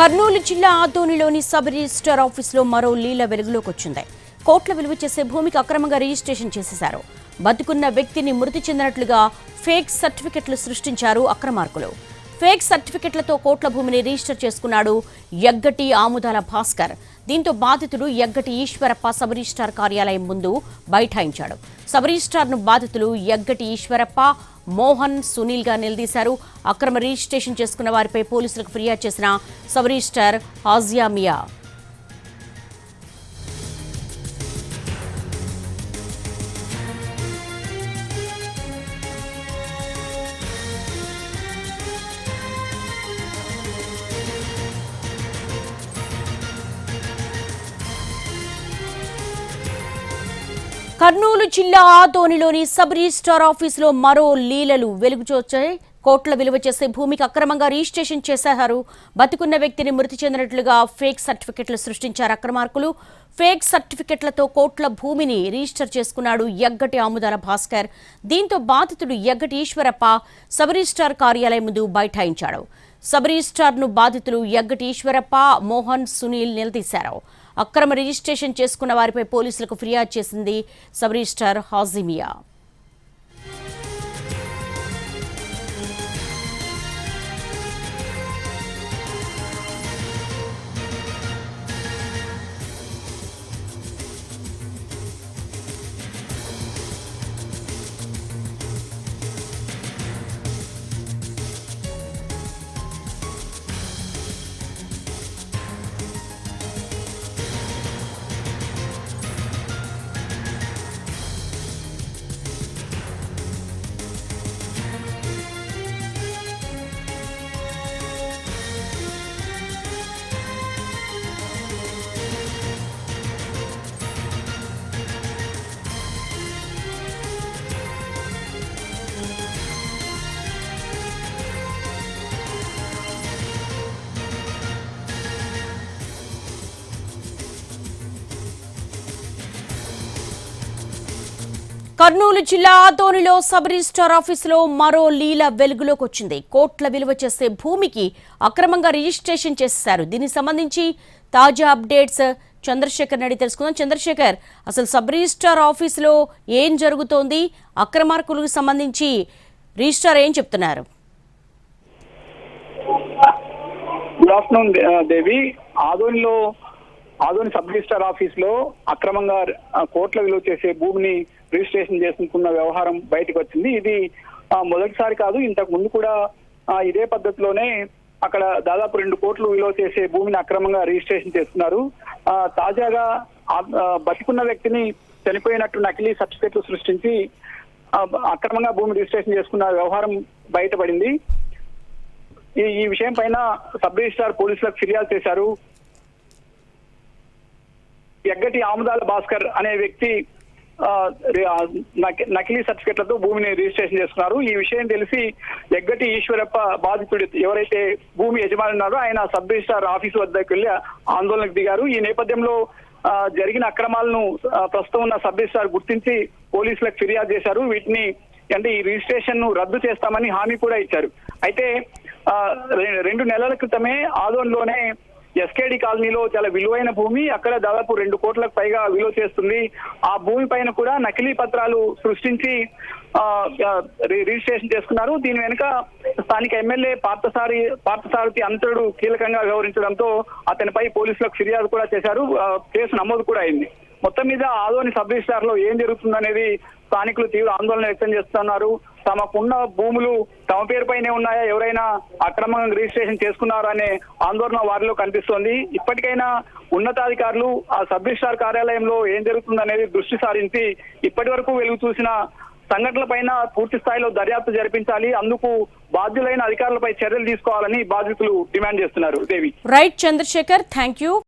కర్నూలు జిల్లా ఆదోనిలోని sub register ఆఫీసులో మరో లీల వెలుగులోకి వచ్చింది. కోట్ల విలువ చేసే భూమికి అక్రమంగా రిజిస్ట్రేషన్ చేసేశారు. బతుకున్న వ్యక్తిని మృతి చెందినట్లుగా ఫేక్ సర్టిఫికెట్లు సృష్టించారు అక్రమార్కులు. ఫేక్ సర్టిఫికెట్లతో కోట్ల భూమిని రిజిస్టర్ చేసుకున్నాడు యగ్గటి ఆముదాల భాస్కర్. దీంతో బాధితుడు యగ్గటి ఈశ్వరప్ప సబ్ రిజిస్టార్ కార్యాలయం ముందు బైఠాయించాడు. సబ్ రిజిస్టార్ను బాధితులు యగ్గటి ఈశ్వరప్ప, మోహన్, సునీల్ గా నిలదీశారు. అక్రమ రిజిస్ట్రేషన్ చేసుకున్న వారిపై పోలీసులకు ఫిర్యాదు చేసిన సబ్ రిజిస్టార్ హాజియా మియా కర్నూలు జిల్లా ఆదోనిలోని సబ్ రిజిస్టార్ ఆఫీసులో మరో లీలలు వెలుగుచూచాయి. కోట్ల విలువ చేసే భూమికి అక్రమంగా రిజిస్ట్రేషన్ చేశారు. బతుకున్న వ్యక్తిని మృతి చెందినట్లుగా ఫేక్ సర్టిఫికెట్లు సృష్టించారు అక్రమార్కులు. ఫేక్ సర్టిఫికెట్లతో కోట్ల భూమిని రిజిస్టర్ చేసుకున్నాడు యగ్గటి ఆముదాల భాస్కర్. దీంతో బాధితుడు యగ్గటి ఈశ్వరప్ప సబ్ రిజిస్టార్ కార్యాలయం ముందు బైఠాయించాడు. సబ్ రిజిస్టార్ను బాధితులు యగ్గటి ఈశ్వరప్ప, మోహన్, సునీల్ నిలదీశారు. అక్రమ రిజిస్ట్రేషన్ చేసుకున్న వారిపై పోలీసులకు ఫిర్యాదు చేసింది సబ్ రిజిస్టార్ హాజియా మియా. కర్నూలు జిల్లా ఆదోనిలో సబ్ రిజిస్టార్ ఆఫీసులో మరో లీల వెలుగులోకి వచ్చింది. కోట్ల విలువ చేసే భూమికి అక్రమంగా రిజిస్ట్రేషన్ చేశారు. దీనికి సంబంధించి తాజా అప్డేట్స్ చంద్రశేఖర్ అడిగి తెలుసుకుందాం. చంద్రశేఖర్, అసలు సబ్ రిజిస్టార్ ఆఫీసులో ఏం జరుగుతోంది? అక్రమార్కులకు సంబంధించి రిజిస్టార్ ఏం చెప్తున్నారు? గుడ్ ఆఫ్టర్నూన్ దేవి. ఆదోని సబ్ రిజిస్టార్ ఆఫీస్ లో అక్రమంగా కోట్ల విలువ చేసే భూమిని రిజిస్ట్రేషన్ చేసుకున్న వ్యవహారం బయటకు వచ్చింది. ఇది మొదటిసారి కాదు, ఇంతకు ముందు కూడా ఇదే పద్ధతిలోనే అక్కడ దాదాపు 2 కోట్లు విలువ చేసే భూమిని అక్రమంగా రిజిస్ట్రేషన్ చేస్తున్నారు. తాజాగా బతికున్న వ్యక్తిని చనిపోయినట్టు నకిలీ సర్టిఫికెట్లు సృష్టించి అక్రమంగా భూమి రిజిస్ట్రేషన్ చేసుకున్న వ్యవహారం బయటపడింది. ఈ విషయం పైన సబ్ రిజిస్టార్ పోలీసులకు ఫిర్యాదు చేశారు. యగ్గటి ఆముదాల భాస్కర్ అనే వ్యక్తి నకిలీ సర్టిఫికెట్లతో భూమిని రిజిస్ట్రేషన్ చేసుకున్నారు. ఈ విషయం తెలిసి యగ్గటి ఈశ్వరప్ప బాధితుడు ఎవరైతే భూమి యజమాని ఉన్నారో ఆయన సబ్ రిజిస్టార్ ఆఫీసు వద్దకు వెళ్లి ఆందోళనకు దిగారు. ఈ నేపథ్యంలో జరిగిన అక్రమాలను ప్రస్తుతం ఉన్న సబ్ రిజిస్టార్ గుర్తించి పోలీసులకు ఫిర్యాదు చేశారు. వీటిని అంటే ఈ రిజిస్ట్రేషన్ ను రద్దు చేస్తామని హామీ కూడా ఇచ్చారు. అయితే 2 నెలల క్రితమే ఆదోన్లోనే ఎస్కేడి కాలనీలో చాలా విలువైన భూమి, అక్కడ దాదాపు 2 కోట్లకు పైగా విలువ చేస్తుంది. ఆ భూమి పైన కూడా నకిలీ పత్రాలు సృష్టించి రిజిస్ట్రేషన్ చేసుకున్నారు. దీని వెనుక స్థానిక ఎమ్మెల్యే పార్థసారథి అంతరుడు కీలకంగా వ్యవహరించడంతో అతనిపై పోలీసులకు ఫిర్యాదు కూడా చేశారు. కేసు నమోదు కూడా అయింది. మొత్తం మీద ఆదోని సబ్ రిజిస్టార్ లో ఏం జరుగుతుందనేది స్థానికులు తీవ్ర ఆందోళన వ్యక్తం చేస్తున్నారు. తమకున్న భూములు తమ పేరుపైనే ఉన్నాయా, ఎవరైనా అక్రమంగా రిజిస్ట్రేషన్ చేసుకున్నారా అనే ఆందోళన వారిలో కనిపిస్తోంది. ఇప్పటికైనా ఉన్నతాధికారులు ఆ సబ్ రిజిస్టార్ కార్యాలయంలో ఏం జరుగుతుందనేది దృష్టి సారించి ఇప్పటి వరకు వెలుగు చూసిన సంఘటనలపైన పూర్తి స్థాయిలో దర్యాప్తు జరిపించాలి, అందుకు బాధ్యులైన అధికారులపై చర్యలు తీసుకోవాలని బాధితులు డిమాండ్ చేస్తున్నారు. Devi. Right Chandrashekar, thank you.